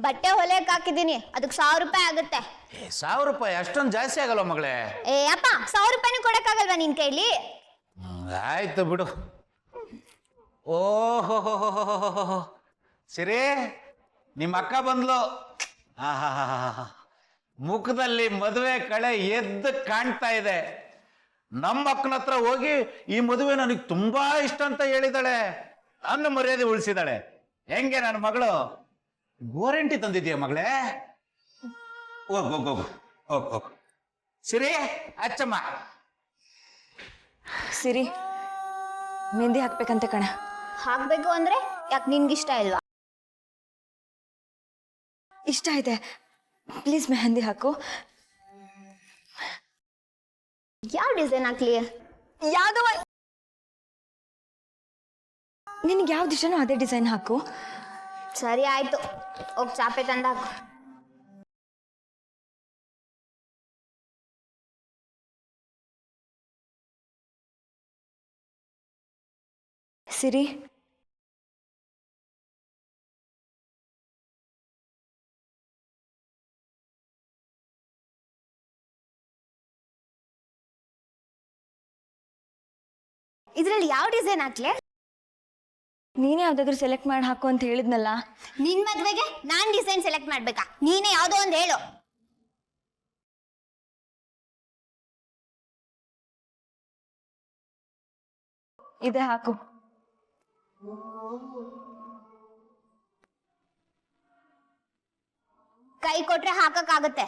ಬಟ್ಟೆ ಹೊಲೆಕ್ ಹಾಕಿದೀನಿ, ಅದಕ್ಕೆ 1000 ರೂಪಾಯಿ ಆಗುತ್ತೆ. 1000 ರೂಪಾಯಿ ಅಷ್ಟೊಂದು ಜಾಸ್ತಿ ಆಗಲ್ಲ ಮಗಳೇ. ಏ ಅಪ್ಪ, 1000 ರೂಪಾಯಿನೂ ಕೊಡಕ್ಕಾಗಲ್ವಾ ನಿನ್ ಕೈಲಿ? ಆಯ್ತು ಬಿಡು. ಓಹೋ ಸಿರಿ, ನಿಮ್ಮ ಅಕ್ಕ ಬಂದ್ಲು. ಮುಖದಲ್ಲಿ ಮದುವೆ ಕಳೆ ಎದ್ದು ಕಾಣ್ತಾ ಇದೆ. ನಮ್ಮ ಅಕ್ಕನ ಹತ್ರ ಹೋಗಿ ಈ ಮದುವೆ ನನಗೆ ತುಂಬಾ ಇಷ್ಟ ಅಂತ ಹೇಳಿದಾಳೆ. ನನ್ನ ಮರ್ಯಾದೆ ಉಳಿಸಿದಾಳೆ. ಹೆಂಗೆ ನನ್ನ ಮಗಳು? ಗೋರಂಟಿ ತಂದಿದ್ದೀಯ ಮಗಳೇ? ಹೋಗ್ ಹೋಗ್ ಹೋಗು ಹೋಗ್ ಹೋಗು. ಸಿರಿ, ಅಚ್ಚಮ್ಮ. ಸಿರಿ, ಮೆಹಂದಿ ಹಾಕ್ಬೇಕಂತೆ ಕಣ. ಹಾಕ್ಬೇಕು ಅಂದ್ರೆ ಯಾಕೆ ನಿನ್ಗಿಷ್ಟ ಇಲ್ವಾ? ಇಷ್ಟ ಇದೆ, ಪ್ಲೀಸ್ ಮೆಹಂದಿ ಹಾಕು. ಯಾವ ಡಿಸೈನ್ ಹಾಕ್ಲಿ? ಯಾವ್ದು ನಿನಗೆ ಯಾವ್ದು ಇಷ್ಟನೋ ಅದೇ ಡಿಸೈನ್ ಹಾಕು. ಸರಿ ಆಯ್ತು, ಹೋಗ್ ಚಾಪೆ ತಂದಾಕು. ಸಿರಿ, ಇದ್ರಲ್ಲಿ ಯಾವ ಡಿಸೈನ್ ಹಾಕ್ಲೆ? ನೀನೇ ಯಾವ್ದಾದ್ರು ಸೆಲೆಕ್ಟ್ ಮಾಡಿ ಹಾಕು ಅಂತ ಹೇಳಿದ್ನಲ್ಲ. ನಿನ್ ಮದ್ವೆಗೆ ನಾನ್ ಡಿಸೈನ್ ಸೆಲೆಕ್ಟ್ ಮಾಡ್ಬೇಕಾ? ನೀನೇ ಯಾವ್ದೋ ಒಂದು ಹೇಳು. ಇದೆ ಹಾಕು. ಕೈ ಕೊಟ್ರೆ ಹಾಕಕ್ಕಾಗತ್ತೆ.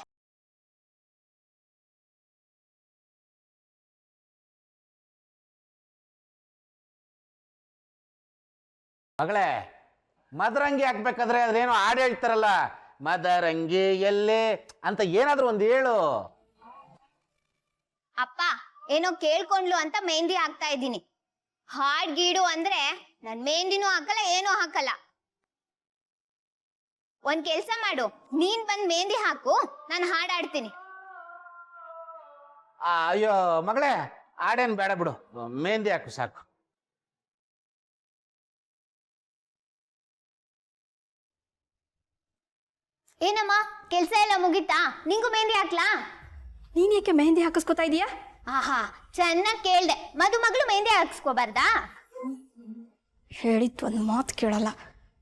ಮಗಳೇ, ಮದರಂಗಿ ಹಾಕ್ಬೇಕಾದ್ರೆ ಅದೇನೋ ಹಾಡು ಹೇಳ್ತಾರಲ್ಲ, ಮದರಂಗಿ ಎಲ್ಲೇ ಅಂತ ಏನಾದ್ರು ಒಂದು ಹೇಳು. ಅಪ್ಪ ಏನೋ ಕೇಳ್ಕೊಂಡ್ಲು ಅಂತ ಮೆಹಂದಿ ಹಾಕ್ತಾ ಇದ್ದೀನಿ. ಹಾಡ್ ಗೀಡು ಅಂದ್ರೆ ನನ್ ಮೆಹಂದಿನೂ ಹಾಕಲ್ಲ, ಏನೂ ಹಾಕಲ್ಲ. ಒಂದ್ ಕೆಲ್ಸ ಮಾಡು, ನೀನ್ ಬಂದ್ ಮೆಹಂದಿ ಹಾಕು, ನಾನು ಹಾಡಾಡ್ತೀನಿ. ಅಯ್ಯೋ ಮಗಳೇ, ಹಾಡೇನ್ ಬೇಡ ಬಿಡು, ಮೆಹಂದಿ ಹಾಕು ಸಾಕು. ಏನಮ್ಮ, ಕೆಲ್ಸ ಎಲ್ಲ ಮುಗಿತಾ? ನಿಂಗೂ ಮೆಹಂದಿ ಹಾಕ್ಲಾ? ನೀನ್ ಯಾಕೆ ಮೆಹಂದಿ ಹಾಕಿಸ್ಕೊತಾ ಇದೀಯಾ? ಆಹಾ, ಚೆನ್ನಾಗ್ ಕೇಳ್ದೆ. ಮಗಳು ಮೆಹಂದಿ ಹಾಕ್ಸ್ಕೋಬಾರ್ದಾ? ಹೇಳಿತ್ತು ಒಂದು ಮಾತು ಕೇಳಲ್ಲ.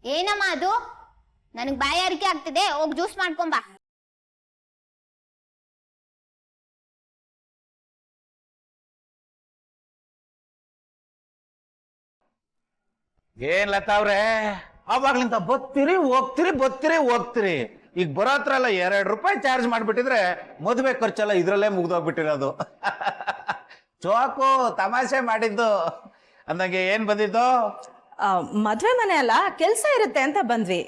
ಏನಮ್ಮ ಅದು? ನನಗ್ ಬಾಯಾರಿಕೆ ಆಗ್ತಿದೆ, ಹೋಗ್ ಜ್ಯೂಸ್ ಮಾಡ್ಕೊಂಬಾ. ಏನ್ ಲತಾ ಅವ್ರೆ, ಅವಾಗ್ಲಿಂದ ಬತ್ತೀರಿ ಹೋಗ್ತೀರಿ. ಈಗ ಬರೋ ಹತ್ರ ಎಲ್ಲ 2 ರೂಪಾಯಿ ಚಾರ್ಜ್ ಮಾಡ್ಬಿಟ್ಟಿದ್ರೆ ಮದುವೆ ಖರ್ಚೆಲ್ಲ ಇದ್ರಲ್ಲೇ ಮುಗ್ದೋಗ್ಬಿಟ್ಟಿರೋದು. ಚೋಕು ತಮಾಷೆ ಮಾಡಿದ್ದು ಅಂದಂಗೆ ಏನ್ ಬಂದಿದ್ದು? ಮದ್ವೆ ಮನೆ ಅಲ್ಲ, ಕೆಲ್ಸ ಇರುತ್ತೆ ಅಂತ ಬಂದ್ವಿ.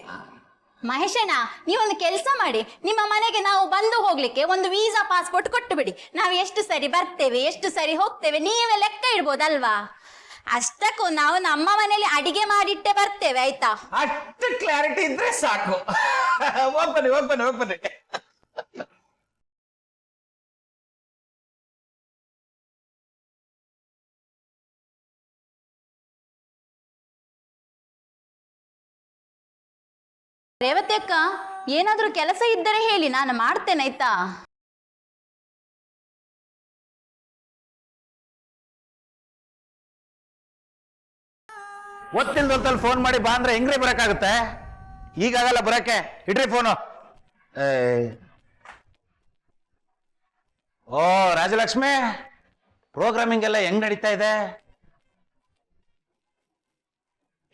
ಮಹೇಶಣ್ಣ, ನೀವೊಂದು ಕೆಲಸ ಮಾಡಿ, ನಿಮ್ಮ ಮನೆಗೆ ನಾವು ಬಂದು ಹೋಗ್ಲಿಕ್ಕೆ ಒಂದು ವೀಸಾ ಪಾಸ್ಪೋರ್ಟ್ ಕೊಟ್ಟು ಬಿಡಿ. ನಾವು ಎಷ್ಟು ಸರಿ ಬರ್ತೇವೆ, ಎಷ್ಟು ಸರಿ ಹೋಗ್ತೇವೆ ನೀವೇ ಲೆಕ್ಕ ಇಡ್ಬೋದಲ್ವಾ? ಅಷ್ಟಕ್ಕೂ ನಾವು ನಮ್ಮ ಮನೇಲಿ ಅಡಿಗೆ ಮಾಡಿಟ್ಟೆ ಬರ್ತೇವೆ, ಆಯ್ತಾ? ಅಷ್ಟು ಕ್ಲಾರಿಟಿ ಇದ್ರೆ ಸಾಕು. ಹೋಗ್ಬನ್ನಿ. ರೇವತಿ ಅಕ್ಕ, ಏನಾದ್ರೂ ಕೆಲಸ ಇದ್ದರೆ ಹೇಳಿ, ನಾನು ಮಾಡ್ತೇನೆ, ಆಯ್ತಾ? ಹೊತ್ತಲ್ಲಿ ಫೋನ್ ಮಾಡಿ ಬಾ ಅಂದ್ರೆ ಹೆಂಗ್ರೆ ಬರಕ್ಕಾಗುತ್ತೆ? ಈಗಾಗಲ್ಲ ಬರಕ್ಕೆ, ಇಡ್ರಿ ಫೋನು. ಓ ರಾಜಲಕ್ಷ್ಮಿ, ಪ್ರೋಗ್ರಾಮಿಂಗ್ ಎಲ್ಲ ಹೆಂಗ್ ನಡೀತಾ ಇದೆ?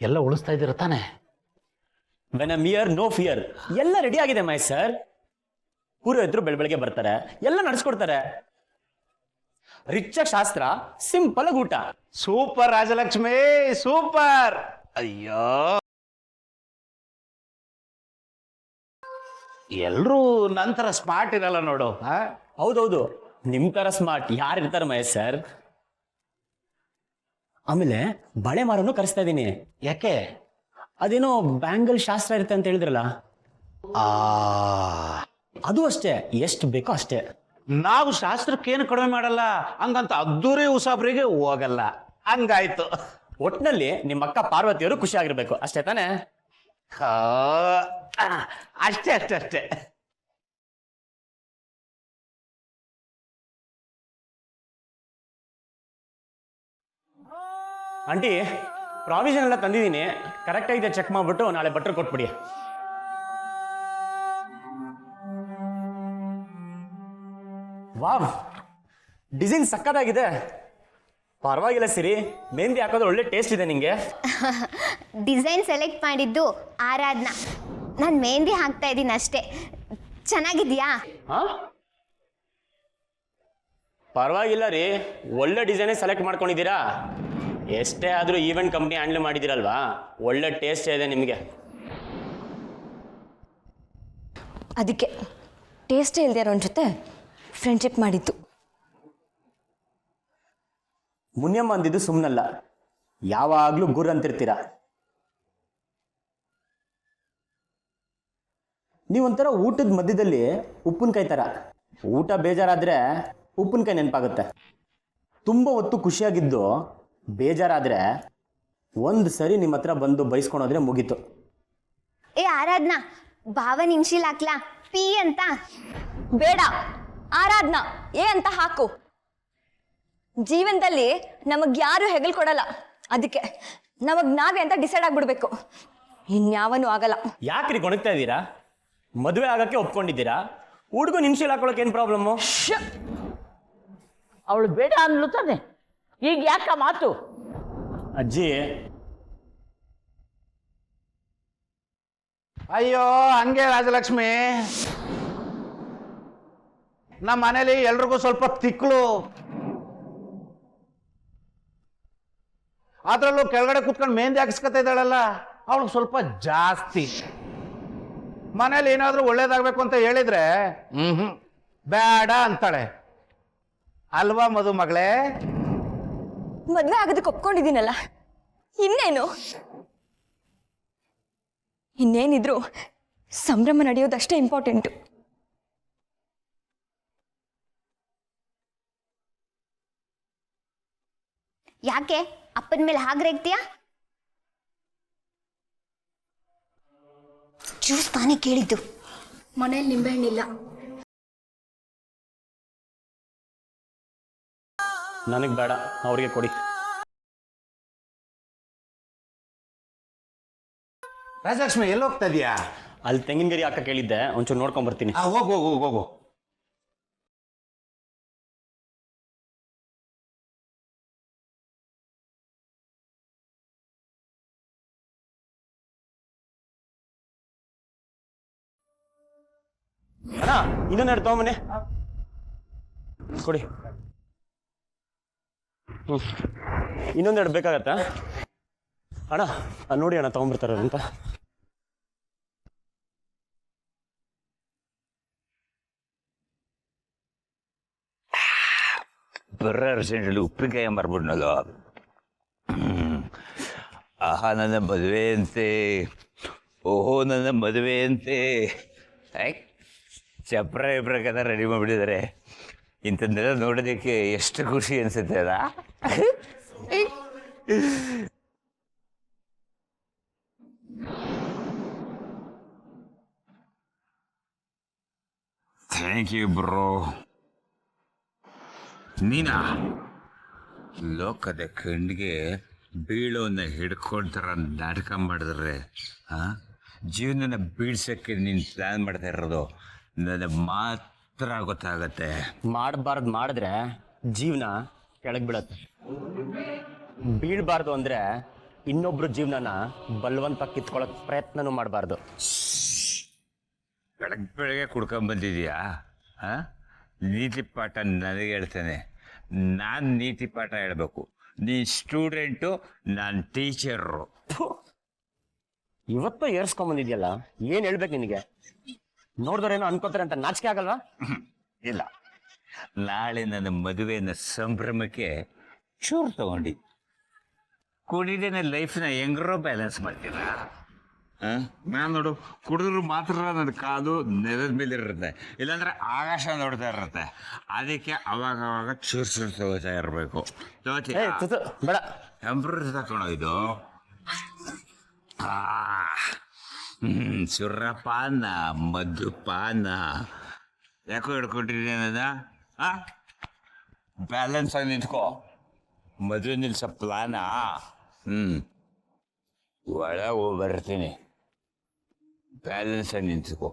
ಎಲ್ಲ ಉಳಿಸ್ತಾ ಇದ್ದೀರ ತಾನೆ? When I hear no fear. ಎಲ್ಲ ರೆಡಿ ಆಗಿದೆ ಮಹೇಶ್ ಸರ್. ಪೂರ್ವಜರು ಬೆಳಗ್ಗೆ ಬರ್ತಾರೆ, ಎಲ್ಲ ನಡೆಸ್ಕೊಡ್ತಾರೆ. ರಿಚ್ ಶಾಸ್ತ್ರ, ಸಿಂಪಲ್ ಊಟ. Super Rajalakshmi, super. ಅಯ್ಯೋ, ಎಲ್ರೂ ನಂತರ ಸ್ಮಾರ್ಟ್ ಇರಲ್ಲ ನೋಡು. ಹೌದೌದು, ನಿಮ್ ತರ ಸ್ಮಾರ್ಟ್ ಯಾರು ಇರ್ತಾರೆ ಮಹೇಶ್ ಸರ್? ಆಮೇಲೆ ಬಳೆ ಮಾರನ್ನು ಕರೆಸ್ತಾ ಇದ್ದೀನಿ. ಯಾಕೆ? ಅದೇನೋ ಬ್ಯಾಂಗಲ್ ಶಾಸ್ತ್ರ ಇರುತ್ತೆ ಅಂತ ಹೇಳಿದ್ರಲ್ಲ, ಅದು ಅಷ್ಟೇ, ಎಷ್ಟು ಬೇಕೋ ಅಷ್ಟೇ. ನಾವು ಶಾಸ್ತ್ರಕ್ಕೇನು ಕಡಿಮೆ ಮಾಡಲ್ಲ, ಹಂಗಂತ ಅದ್ದೂರಿ ಉಸಾಬ್ರಿಗೆ ಹೋಗಲ್ಲ. ಹಂಗಾಯ್ತು. ಒಟ್ಟಿನಲ್ಲಿ ನಿಮ್ಮ ಅಕ್ಕ ಪಾರ್ವತಿಯವರು ಖುಷಿ ಆಗಿರ್ಬೇಕು, ಅಷ್ಟೇ ತಾನೆ? ಅಷ್ಟೇ ಅಷ್ಟೇ ಅಷ್ಟೇ. ಆಂಟಿ ಪ್ರಾವಿಷನ್ ಎಲ್ಲ ತಂದಿದ್ದೀನಿ, ಕರೆಕ್ಟ್ ಆಗಿದೆ ಚೆಕ್ ಮಾಡ್ಬಿಟ್ಟು ನಾಳೆ ಬಟ್ರ್ ಕೊಟ್ಬಿಡಿ. ವಾವ್, ಡಿಸೈನ್ ಸಕ್ಕತ್ತಾಗಿದೆ. ಪರವಾಗಿಲ್ಲ ಸಿರಿ, ಮೆಹಂದಿ ಹಾಕೋದು ಒಳ್ಳೆ ಟೇಸ್ಟ್ ಇದೆ ನಿಂಗೆ. ಡಿಸೈನ್ ಸೆಲೆಕ್ಟ್ ಮಾಡಿದ್ದು ಆರಾಧನಾ. ನಾನು ಮೆಹಂದಿ ಹಾಕ್ತಾ ಇದ್ದೀನಿ ಅಷ್ಟೇ. ಚೆನ್ನಾಗಿದ್ಯಾ? ಹಾ, ಪರವಾಗಿಲ್ಲ ರೀ, ಒಳ್ಳೆ ಡಿಸೈನೇ ಸೆಲೆಕ್ಟ್ ಮಾಡ್ಕೊಂಡಿದ್ದೀರಾ. ಎಷ್ಟೇ ಆದರೂ ಈವೆಂಟ್ ಕಂಪ್ನಿ ಹ್ಯಾಂಡಲ್ ಮಾಡಿದ್ದೀರಲ್ವಾ, ಒಳ್ಳೆ ಟೇಸ್ಟ್ ಇದೆ ನಿಮಗೆ. ಅದಕ್ಕೆ ಟೇಸ್ಟೇ ಇಲ್ಲದೆ ಇರೋನ್ ಜೊತೆ ಫ್ರೆಂಡ್ಶಿಪ್ ಮಾಡಿದ್ದು. ಮುನಿಯಮ್ಮ ಅಂದಿದ್ದು ಸುಮ್ಮನಲ್ಲ, ಯಾವಾಗಲೂ ಗುರ್ ಅಂತಿರ್ತೀರ. ನೀವೊಂಥರ ಊಟದ ಮಧ್ಯದಲ್ಲಿ ಉಪ್ಪಿನಕಾಯಿ ಥರ. ಊಟ ಬೇಜಾರಾದರೆ ಉಪ್ಪಿನಕಾಯಿ ನೆನಪಾಗುತ್ತೆ. ತುಂಬ ಹೊತ್ತು ಖುಷಿಯಾಗಿದ್ದು ಬೇಜಾರಾದರೆ ಒಂದು ಸರಿ ನಿಮ್ಮ ಹತ್ರ ಬಂದು ಬೈಸ್ಕೊಂಡೋದ್ರೆ ಮುಗೀತು. ಏ ಆರಾಧನಾ, ಭಾವನ ಇನ್ಶಿಲ್ ಹಾಕ್ಲಾ? ಪಿ ಅಂತ. ಬೇಡ, ಆರಾಧನಾ ಏ ಅಂತ ಹಾಕು. ಜೀವನದಲ್ಲಿ ನಮಗ್ ಯಾರು ಹೆಗಲ್ ಕೊಡಲ್ಲ, ಅದಕ್ಕೆ ನಮಗ್ ನಾವೇ ಅಂತ ಡಿಸೈಡ್ ಆಗ್ಬಿಡ್ಬೇಕು. ಇನ್ಯಾವನು ಆಗಲ್ಲ. ಯಾಕ್ರಿ ಗೊಣಗ್ತಾ ಇದ್ದೀರಾ? ಮದುವೆ ಆಗಕ್ಕೆ ಒಪ್ಕೊಂಡಿದ್ದೀರಾ, ಹುಡುಗನ ಇನ್ಶಿಯಲ್ ಹಾಕೊಳಕ್ಕೆ ಏನು ಪ್ರಾಬ್ಲಮ್ಮು? ಅವಳು ಬೇಡ ಅನ್ಲು ತಾನೆ, ಈಗ ಯಾಕ ಮಾತು? ಅಜ್ಜಿ, ಅಯ್ಯೋ ಹಂಗೆ ರಾಜಲಕ್ಷ್ಮಿ, ನಮ್ಮ ಮನೇಲಿ ಎಲ್ರಿಗೂ ಸ್ವಲ್ಪ ತಿಕ್ಲು. ಅದ್ರಲ್ಲೂ ಕೆಳಗಡೆ ಕುತ್ಕೊಂಡು ಮೆಹಂದಿ ಹಾಕಿಸ್ಕೊತಾ ಇದ್ದಾಳಲ್ಲ, ಅವಳಿಗೆ ಸ್ವಲ್ಪ ಜಾಸ್ತಿ. ಮನೇಲಿ ಏನಾದ್ರೂ ಒಳ್ಳೇದಾಗ್ಬೇಕು ಅಂತ ಹೇಳಿದ್ರೆ ಬೇಡ ಅಂತಾಳೆ ಅಲ್ವಾ ಮಧು ಮಗಳೇ? ಮದ್ವೆ ಆಗೋದಕ್ಕೆ ಒಪ್ಕೊಂಡಿದ್ದೀನಲ್ಲ, ಇನ್ನೇನು? ಇನ್ನೇನಿದ್ರು ಸಂಭ್ರಮ ನಡೆಯೋದಷ್ಟೇ ಇಂಪಾರ್ಟೆಂಟು. ಯಾಕೆ ಅಪ್ಪನ ಮೇಲೆ ಹಾಗ್ರೇಗ್ತೀಯಾ? ಜ್ಯೂಸ್ ತಾನೇ ಕೇಳಿದ್ದು. ಮನೇಲಿ ನಿಂಬೆಹಣ್ಣಿಲ್ಲ. ನನಗೆ ಬೇಡ, ಅವ್ರಿಗೆ ಕೊಡಿ. ರಾಜಲಕ್ಷ್ಮಿ ಎಲ್ಲಿ ಹೋಗ್ತಾ ಇದೀಯಾ? ಅಲ್ಲಿ ತೆಂಗಿನ ಗರಿ ಹಾಕ ಕೇಳಿದ್ದೆ, ಒಂಚೂರು ನೋಡ್ಕೊಂಡ್ ಬರ್ತೀನಿ. ಹೋಗು ಹೋಗು ಹೋಗು. ಅಣ್ಣ, ಇನ್ನೊಂದೆರಡು ತಗೊಂಬನ್ನಿ, ಕೊಡಿ. ಇನ್ನೊಂದೆರಡು ಬೇಕಾಗತ್ತಾ ಅಣ್ಣ? ನೋಡಿ ಅಣ್ಣ, ತಗೊಂಡ್ಬರ್ತಾರ ಅಂತ. ಬರ್ರ ಅರ್ಜೆಂಟಲ್ಲಿ ಉಪ್ಪಿನಕಾಯಿ ಮಾರ್ಬಿಡ್ನಲ್ಲ. ಆಹಾ ನನ್ನ ಮದುವೆ ಅಂತೆ, ಓಹೋ ನನ್ನ ಮದುವೆ ಅಂತೆ. ಚಪ್ರ ಇಬ್ರಕದ ರೆಡಿ ಮಾಡಿಬಿಟ್ಟಿದ್ದಾರೆ. ಇಂಥದ್ದೆಲ್ಲ ನೋಡೋದಕ್ಕೆ ಎಷ್ಟು ಖುಷಿ ಅನಿಸುತ್ತೆ ಅಲ್ಲ. Thank you bro. ನೀನಾ ಲೋಕದ ಕಣ್ಣಿಗೆ ಬೀಳೋನ್ನ ಹಿಡ್ಕೊಳ್ತಾರ ನಾಟಕ ಮಾಡಿದ್ರೆ ಜೀವನನ ಬೀಳ್ಸೋಕ್ಕೆ ನೀನು ಪ್ಲ್ಯಾನ್ ಮಾಡ್ತಾ ಇರೋದು ನನಗೆ ಮಾತ್ರ ಗೊತ್ತಾಗತ್ತೆ. ಮಾಡಬಾರ್ದು ಮಾಡಿದ್ರೆ ಜೀವನ ಕೆಳಗೆ ಬೀಳತ್ತೆ. ಬೀಳಬಾರ್ದು ಅಂದರೆ ಇನ್ನೊಬ್ರು ಜೀವನನ ಬಲವಂತ ಕಿತ್ಕೊಳ್ಳೋಕೆ ಪ್ರಯತ್ನನೂ ಮಾಡಬಾರ್ದು. ಬೆಳಗ್ಗೆ ಕುಡ್ಕೊಂಬಂದಿದೀಯಾ? ನೀತಿ ಪಾಠ ನನಗೆ ಹೇಳ್ತೇನೆ. ನಾನು ನೀತಿ ಪಾಠ ಹೇಳಬೇಕು. ನೀನು ಸ್ಟೂಡೆಂಟು, ನಾನು ಟೀಚರು. ಇವತ್ತು ಏರ್ಸ್ಕೊಂಬಂದಿದ್ಯಲ್ಲ, ಏನು ಹೇಳ್ಬೇಕು ನಿನಗೆ? ನೋಡಿದ್ರೇನೋ ಅನ್ಕೋತಾರೆ ಅಂತ ನಾಚಿಕೆ ಆಗಲ್ವಾ? ಇಲ್ಲ, ನಾಳೆ ನನ್ನ ಮದುವೆನ ಸಂಭ್ರಮಕ್ಕೆ ಚೂರು ತಗೊಂಡು ಕುಡಿದೇ ನನ್ನ ಲೈಫ್ನ ಹೆಂಗ್ರೋ ಬ್ಯಾಲೆನ್ಸ್ ಮಾಡ್ತೀರಾ? ನಾನು ನೋಡು, ಕುಡಿದ್ರು ಮಾತ್ರ ನನ್ನ ಕಾಲು ನೆಲದ ಮೇಲೆ ಇರುತ್ತೆ, ಇಲ್ಲಾಂದ್ರೆ ಆಕಾಶ ನೋಡ್ತಾ ಇರುತ್ತೆ. ಅದಕ್ಕೆ ಅವಾಗ ಚೂರು ತಗೋತಾ ಇರಬೇಕು. ಬೇಡ, ಟೆಂಪ್ರರಿ ತಗೊಂಡು ಇದು ಸುರಪಾನ ಮಧುಪಾನ ಯಾಕೋ ಹಿಡ್ಕೊಂಡಿದ್ದೀನಿ ನನ್ನ ಬ್ಯಾಲೆನ್ಸ್ ಆಗಿ ನಿಂತ್ಕೋ ಮದುವೆ ನಿಲ್ಸ ಪ್ಲಾನ ಒಳ ಹೋಗಿ ಬರ್ತೀನಿ ಬ್ಯಾಲೆನ್ಸ್ ಆಗಿ ನಿಂತ್ಕೋ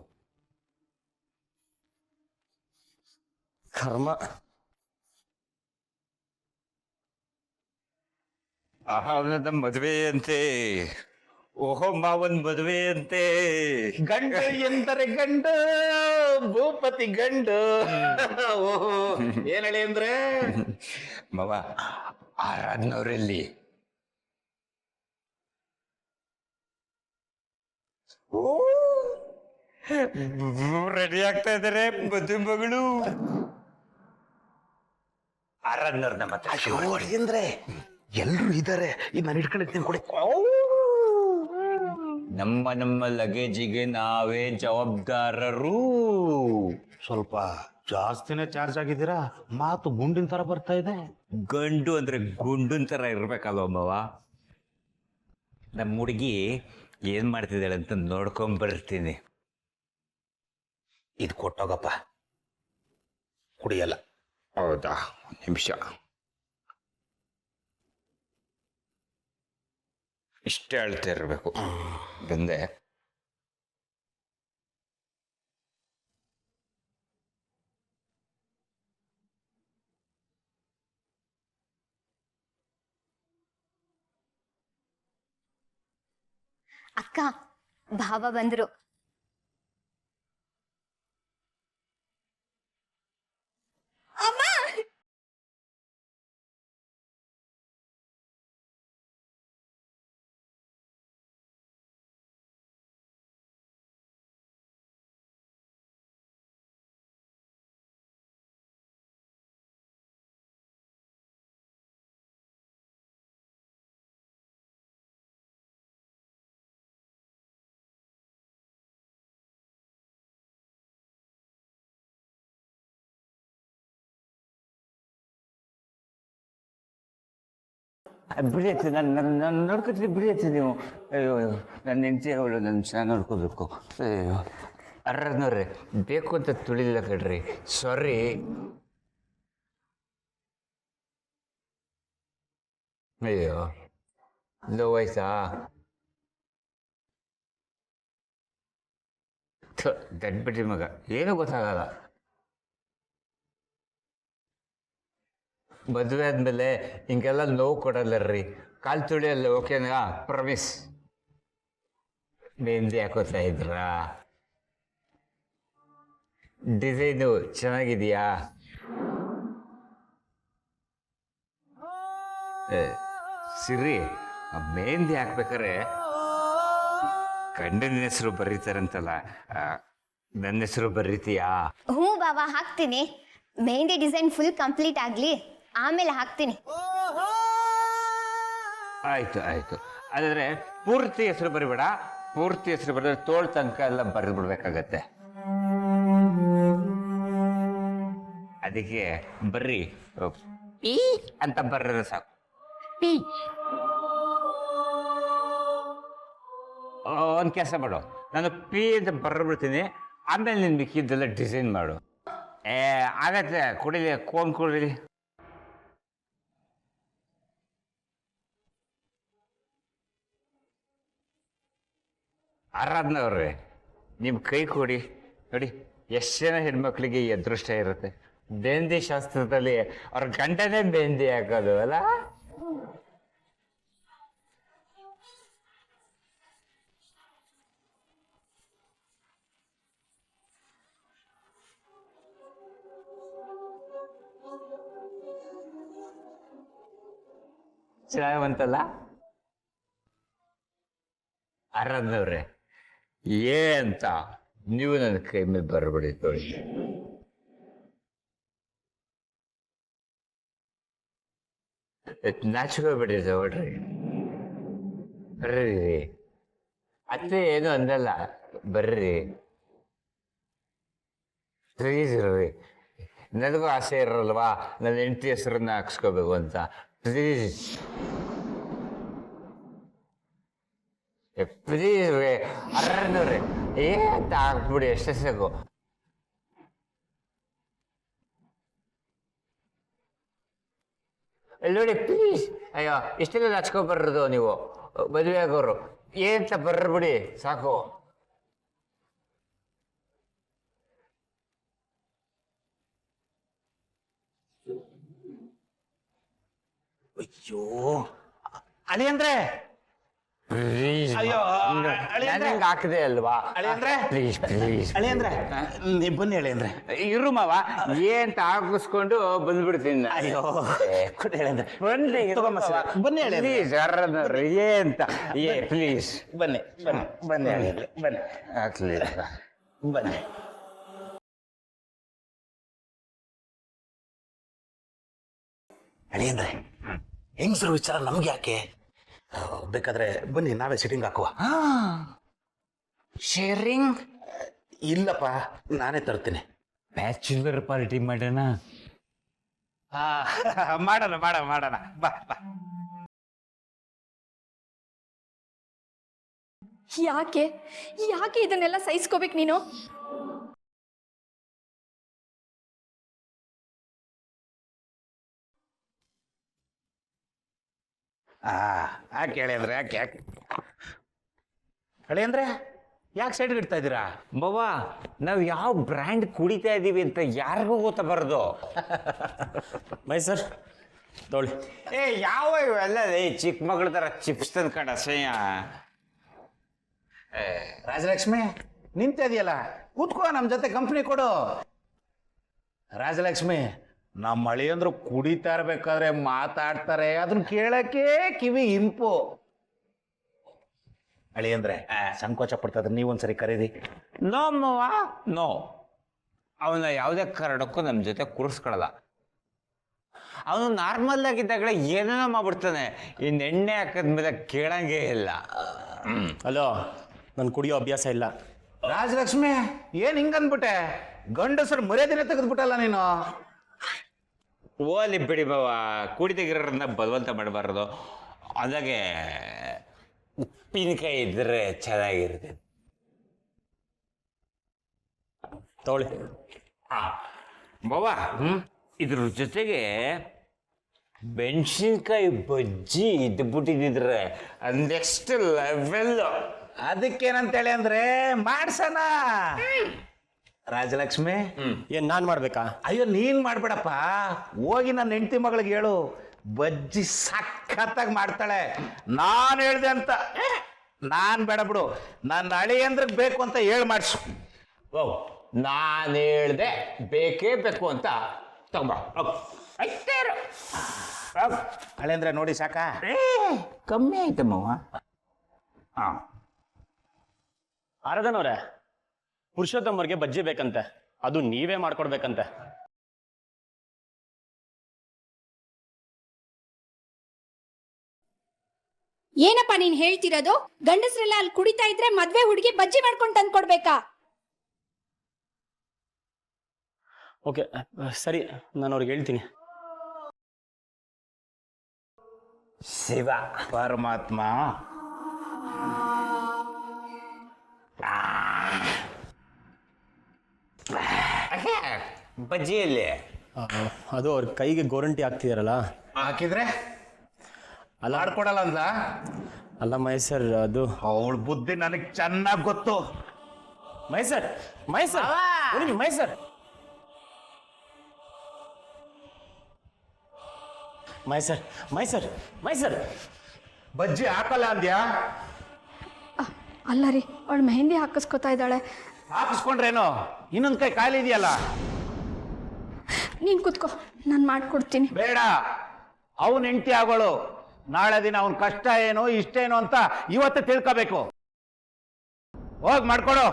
ಕರ್ಮ. ಅವನದ ಮದುವೆ ಅಂತೆ ಓಹೋ ಮಾವನ್ ಮದುವೆ ಅಂತೆ ಗಂಡು ಎಂದರೆ ಗಂಡು ಭೂಪತಿ ಗಂಡು. ಓಹೋ ಏನ್ ಹೇಳಿ ಅಂದ್ರೆ ಮಾವ ಆರಾಧನವ್ರಲ್ಲಿ ರೆಡಿ ಆಗ್ತಾ ಇದಾರೆ ಮದುವೆ ಮಗಳು ಆರಾಧನವ್ರನ್ನ ಮತ್ತೆ ಅಂದ್ರೆ ಎಲ್ರು ಇದಾರೆ ಈಗ ನಾನು ಇಟ್ಕೊಂಡಿರ್ತೀನಿ ಕೊಡಿ. ನಮ್ಮ ಲಗೇಜಿಗೆ ನಾವೇ ಜವಾಬ್ದಾರರು. ಸ್ವಲ್ಪ ಜಾಸ್ತಿನೇ ಚಾರ್ಜ್ ಆಗಿದ್ದೀರಾ, ಮಾತು ಗುಂಡಿನ ತರ ಬರ್ತಾ ಇದೆ. ಗಂಡು ಅಂದ್ರೆ ಗುಂಡನ್ ತರ ಇರ್ಬೇಕಲ್ವ ಮಾವ. ನಮ್ಮ ಹುಡುಗಿ ಏನ್ ಮಾಡ್ತಿದ್ದಾಳೆ ಅಂತ ನೋಡ್ಕೊಂಡ್ ಬರ್ತೀನಿ. ಇದು ಕೊಟ್ಟೋಗಪ್ಪ, ಕುಡಿಯಲ್ಲ. ಹೌದಾ, ಒಂದ್ ನಿಮಿಷ. ಇಷ್ಟೇ ಅಳ್ತಾ ಇರ್ಬೇಕು. ಬಂದೆ. ಅಕ್ಕ, ಭಾವ ಬಂದ್ರು. ಬಿಡಿ ಆಯ್ತು, ನಾನು ನೋಡ್ಕೊತೀನಿ. ಬಿಡಿ ಆಯ್ತು ನೀವು. ಅಯ್ಯೋ, ನನ್ನ ಹೆಂಡತಿ ಅವಳು ನನ್ನ ಚೆನ್ನಾಗಿ ನೋಡ್ಕೋಬೇಕು. ಅಯ್ಯೋ ಅರ್ರನವ್ರೆ, ಬೇಕು ಅಂತ ತುಳಿಲಿಲ್ಲ ಕಡ್ರಿ, ಸಾರಿ. ಅಯ್ಯೋ, ಲೋ ವಯಸ್ಸಾ? ದಡ್ಬಿಟ್ರಿ ಮಗ, ಏನೂ ಗೊತ್ತಾಗಲ್ಲ. ಮದುವೆ ಆದ್ಮೇಲೆ ಹಿಂಗೆಲ್ಲ ನೋವು ಕೊಡಲ್ಲ ರೀ. ಕಾಲು ತುಳಿಯಲ್ಲ, ಓಕೆನಾ? ಪ್ರಾಮಿಸ್. ಮೆಹಂದಿ ಹಾಕೋತಾ ಇದ್ರಾ? ಡಿಸೈನು ಚೆನ್ನಾಗಿದೆಯಾ? ಸಿರಿ, ಮೆಹಂದಿ ಹಾಕ್ಬೇಕಾರೆ ಗಂಡನ ಹೆಸರು ಬರೀತಾರಂತಲ್ಲ, ನನ್ನ ಹೆಸರು ಬರೀತೀಯಾ? ಹ್ಞೂ ಬಾಬಾ, ಹಾಕ್ತೀನಿ. ಮೆಹಂದಿ ಡಿಸೈನ್ ಫುಲ್ ಕಂಪ್ಲೀಟ್ ಆಗ್ಲಿ, ಆಮೇಲೆ ಹಾಕ್ತೀನಿ. ಆಯ್ತು ಆಯ್ತು. ಆದರೆ ಪೂರ್ತಿ ಹೆಸರು ಬರಿಬೇಡ. ಪೂರ್ತಿ ಹೆಸರು ಬರೆದ್ರೆ ತೋಳ್ ತನಕ ಎಲ್ಲ ಬರೆದ್ಬಿಡ್ಬೇಕಾಗತ್ತೆ. ಅದಕ್ಕೆ ಬರ್ರಿ ಪಿ ಅಂತ ಬರ್ರೆ ಸಾಕು. ಪಿ. ಒಂದು ಕೆಲಸ ಮಾಡು, ನಾನು ಪಿ ಅಂತ ಬರ್ಬಿಡ್ತೀನಿ, ಆಮೇಲೆ ನಿನ್ನ ಮಿಕ್ಕಿದ್ದೆಲ್ಲ ಡಿಸೈನ್ ಮಾಡು. ಆಗತ್ತೆ, ಕುಡೀಲಿ, ಕೋನ್ ಕುಡೀಲಿ. ಆರಾಧನವ್ರೆ, ನಿಮ್ಮ ಕೈ ಕೊಡಿ. ನೋಡಿ ಎಷ್ಟು ಜನ ಹೆಣ್ಮಕ್ಳಿಗೆ ಈ ಅದೃಷ್ಟ ಇರುತ್ತೆ. ಮೆಹಂದಿ ಶಾಸ್ತ್ರದಲ್ಲಿ ಅವ್ರ ಗಂಡನೇ ಮೆಹಂದಿ ಹಾಕೋದು ಅಲ್ಲ. ಚೆನ್ನಾಗಂತಲ್ಲ ಆರಾಧನವ್ರೆ? ಅಂತ ನೀವು ನನ್ನ ಕೈ ಮೇಲೆ ಬರಬೇಡಿ, ತೋಳಿ. ನಾಚ್ಕೋಬೇಡಿ, ತಗೊಳ್ರಿ. ಬರ್ರಿ, ಅತ್ತೆ ಏನು ಅಂದಲ್ಲ, ಬರ್ರಿ. ಪ್ಲೀಸ್ ಇರ್ರಿ. ನನಗೂ ಆಸೆ ಇರಲ್ವಾ ನನ್ನ ಹೆಂಡತಿ ಹೆಸರನ್ನ ಹಾಕ್ಸ್ಕೋಬೇಕು ಅಂತ. ಪ್ಲೀಸ್ ಪ್ಲೀಸ್ ರೀ 600 ರೀ ಏಂತ ಹಾಕ್ಬಿಡಿ ಎಷ್ಟೇ ಸಾಕು. ನೋಡಿ ಪ್ಲೀಸ್. ಅಯ್ಯೋ ಇಷ್ಟೆಲ್ಲ ಹಚ್ಕೊಬರ್ರದು ನೀವು ಮದುವೆ ಆಗೋರು ಏಂತ ಬರ್ಬಿಡಿ ಸಾಕು. ಅಯ್ಯೋ ಅಳಿ ಅಂದ್ರೆ ಪ್ಲೀಸ್ ಅಯ್ಯೋ, ಅಳಿ ಅಂದ್ರೆ? ಹಾಕಿದೆ ಅಲ್ವಾ ಅಳಿ ಅಂದ್ರೆ? ಪ್ಲೀಸ್ ಪ್ಲೀಸ್ ಅಳಿ ಅಂದ್ರೆ ನೀ ಬನ್ನಿ ಅಳಿ ಅಂದ್ರೆ. ಇರು ಮಾವ ಏಂತ ಹಾಕಿಸ್ಕೊಂಡು ಬಂದ್ಬಿಡ್ತೀನಿ ನಾನು. ಅಯ್ಯೋ ಕೊಡಿ ಹೇಳಿ ಅಂದ್ರೆ. ಬನ್ನಿ ತಗೊಂಬ ಸರ್. ಬನ್ನಿ ಹೇಳಿ ಅಂದ್ರೆ. ಪ್ಲೀಸ್ ಯಾರನ್ನ ಏಂತ ಪ್ಲೀಸ್ ಬನ್ನಿ ಬನ್ನಿ ಬನ್ನಿ ಹೇಳಿ ಅಂದ್ರೆ. ಬನ್ನಿ ಹಾಕ್ಲಿ ಬನ್ನಿ. ಅಳಿ ಅಂದ್ರೆ ಹೆಂಗಸರು ವಿಚಾರ ನಮ್ಗೆ ಯಾಕೆ? ಬೇಕಾದ್ರೆ ಬನ್ನಿ ನಾವೇ ಸಿಟ್ಟಿಂಗ್ ಹಾಕುವ. ಶೇರಿಂಗ್ ಇಲ್ಲಪ್ಪ ನಾನೇ ತರ್ತೀನಿ. ಬ್ಯಾಚುಲರ್ ಪಾರ್ಟಿ ಮಾಡೋಣ. ಮಾಡೋಣ ಮಾಡೋಣ ಮಾಡೋಣ ಬಾ ಬಾ. ಯಾಕೆ ಯಾಕೆ ಇದನ್ನೆಲ್ಲ ಸಹಿಸ್ಕೋಬೇಕು ನೀನು? ಯಾಕೆ ಹೇಳಿ ಅಂದ್ರೆ ಯಾಕೆ ಯಾಕೆ ಹೇಳಿ ಅಂದ್ರೆ ಯಾಕೆ ಸೈಡ್ ಇಡ್ತಾ ಇದ್ದೀರಾ? ಬಾವ ನಾವು ಯಾವ ಬ್ರ್ಯಾಂಡ್ ಕುಡಿತಾ ಇದೀವಿ ಅಂತ ಯಾರಿಗೂ ಗೊತ್ತಬಾರ್ದು. ಮೈಸರ್ ತೊಗೊಳ್ಳಿ. ಯಾವ ಇವೆಲ್ಲ ಚಿಕ್ಕ ಮಗಳ ತರ ಚಿಪ್ಸ್ ತಂದ್ಕೊಂಡ ಅಸಹ್ಯ. ರಾಜಲಕ್ಷ್ಮಿ ನಿಂತಿದೆಯಲ್ಲ ಕೂತ್ಕೋ, ನಮ್ಮ ಜೊತೆ ಕಂಪ್ನಿ ಕೊಡು. ರಾಜಲಕ್ಷ್ಮಿ ನಮ್ಮ ಅಳಿಯಂದ್ರು ಕುಡಿತಾ ಇರ್ಬೇಕಾದ್ರೆ ಮಾತಾಡ್ತಾರೆ, ಅದನ್ನ ಕೇಳಕ್ಕೆ ಕಿವಿ ಇಂಪು. ಅಳಿಯಂದ್ರೆ ಸಂಕೋಚ ಪಡ್ತದ್ರೆ ನೀವೊಂದ್ಸರಿ ಕರೀರಿ. ನೋ ಮಾವ ನೋ. ಅವನ ಯಾವುದೇ ಕಾರಣಕ್ಕೂ ನಮ್ಮ ಜೊತೆ ಕೂರಿಸ್ಕೊಳ್ಳಲ್ಲ. ಅವನು ನಾರ್ಮಲ್ ಆಗಿದ್ದಾಗಲೇ ಏನೇನೋ ಮಾಡ್ಬಿಡ್ತಾನೆ. ಇನ್ನು ಎಣ್ಣೆ ಹಾಕಿದ್ಮೇಲೆ ಕೇಳಂಗೇ ಇಲ್ಲ. ಅಲೋ, ನಾನು ಕುಡಿಯೋ ಅಭ್ಯಾಸ ಇಲ್ಲ. ರಾಜಲಕ್ಷ್ಮಿ ಏನ್ ಹಿಂಗನ್ಬಿಟ್ಟೆ? ಗಂಡಸರು ಮರ್ಯಾದಿನ ತೆಗೆದ್ಬಿಟ್ಟಲ್ಲ ನೀನು. ಓಲಿ ಬಿಡಿ ಬಾವ, ಕುಡಿದಾಗಿರೋರನ್ನ ಬಲವಂತ ಮಾಡಬಾರ್ದು. ಅದಾಗೆ ಉಪ್ಪಿನಕಾಯಿ ಇದ್ರೆ ಚೆನ್ನಾಗಿರುತ್ತೆ. ತೊಗೊಳ್ಳಿ. ಬಾವ ಇದ್ರ ಜೊತೆಗೆ ಮೆಣಸಿನ್ಕಾಯಿ ಬಜ್ಜಿ ಇದ್ಬಿಟ್ಟಿದ್ರೆ ನೆಕ್ಸ್ಟ್ ಲೆವೆಲ್. ಅದಕ್ಕೇನಂತೇಳಿ ಅಂದ್ರೆ ಮಾಡ್ಸಣ. ರಾಜಲಕ್ಷ್ಮಿ ಏನು ನಾನು ಮಾಡಬೇಕಾ? ಅಯ್ಯೋ ನೀನ್ ಮಾಡ್ಬೇಡಪ್ಪ, ಹೋಗಿ ನನ್ನ ಹೆಂಡತಿ ಮಗಳಿಗೆ ಹೇಳು, ಬಜ್ಜಿ ಸಖತ್ತಾಗಿ ಮಾಡ್ತಾಳೆ. ನಾನು ಹೇಳ್ದೆ ಅಂತ ನಾನ್ ಬೇಡ ಬಿಡು, ನನ್ನ ಅಳಿಯಂದ್ರಿಗೆ ಬೇಕು ಅಂತ ಹೇಳಿ ಮಾಡಿಸು. ಓ ನಾನು ಹೇಳ್ದೆ ಬೇಕೇ ಬೇಕು ಅಂತ ತಗೊಂಬ. ಅಳಿಯಂದ್ರೆ ನೋಡಿ ಸಾಕ ಕಮ್ಮಿ ಆಯ್ತಮ್ಮವ್ವ. ಹಾಂ ಆರಾಧನವ್ರೆ, ಪುರುಷೋತ್ತಮರಿಗೆ ಬಜ್ಜಿ ಬೇಕಂತೆ, ಅದು ನೀವೇ ಮಾಡ್ಕೊಡ್ಬೇಕಂತೆ. ಏನಪ್ಪ ನೀನ್ ಹೇಳ್ತಿರೋದು? ಗಂಡಸ್ರೆಲ್ಲ ಅಲ್ಲಿ ಕುಡಿತಾ ಇದ್ರೆ ಮದ್ವೆ ಹುಡುಗಿ ಬಜ್ಜಿ ಮಾಡ್ಕೊಂಡು ತಂದು ಕೊಡ್ಬೇಕಾ? ಓಕೆ ಸರಿ, ನಾನು ಅವ್ರಿಗೆ ಹೇಳ್ತೀನಿ. ಶಿವ ಪರಮಾತ್ಮ. ಬಜ್ಜಿಯಲ್ಲಿ ಅದು ಅವ್ರ ಕೈಗೆ ಗೋರಂಟಿ ಹಾಕ್ತಿದಾರಲ್ಲ, ಹಾಕಿದ್ರೆ ಅಲ್ಲ ಆಡ್ಕೊಡಲ್ಲ ಅಂದ. ಅಲ್ಲ ಮೈಸರ್, ಅದು ಅವಳ ಬುದ್ಧಿ ನನಗೆ ಚೆನ್ನಾಗಿ ಗೊತ್ತು. ಮೈಸರ್ ಮೈಸರ್ ಮೈಸರ್ ಮೈಸರ್ ಮೈಸರ್ ಮೈಸರ್ ಬಜ್ಜಿ ಹಾಕಲ್ಲ ಅಂದ್ಯಾ? ಅಲ್ಲ ರೀ, ಅವಳು ಮೆಹಂದಿ ಹಾಕಿಸ್ಕೊತಾ ಇದ್ದಾಳೆ. ಹಾಕಿಸ್ಕೊಂಡ್ರೇನು? ಇನ್ನೊಂದ್ ಕೈ ಖಾಲಿ ಇದೆಯಲ್ಲ. ನೀನು ಕೂತ್ಕೋ, ನಾನು ಮಾಡ್ಕೊಡ್ತೀನಿ. ಬೇಡ, ಅವನ್ ಹೆಂಡತಿ ಆಗೋಳು. ನಾಳೆ ದಿನ ಅವನ್ ಕಷ್ಟ ಏನು ಇಷ್ಟೇನು ಅಂತ ಇವತ್ತು ತಿಳ್ಕೋಬೇಕು. ಹೋಗ್ ಮಾಡ್ಕೊಡು.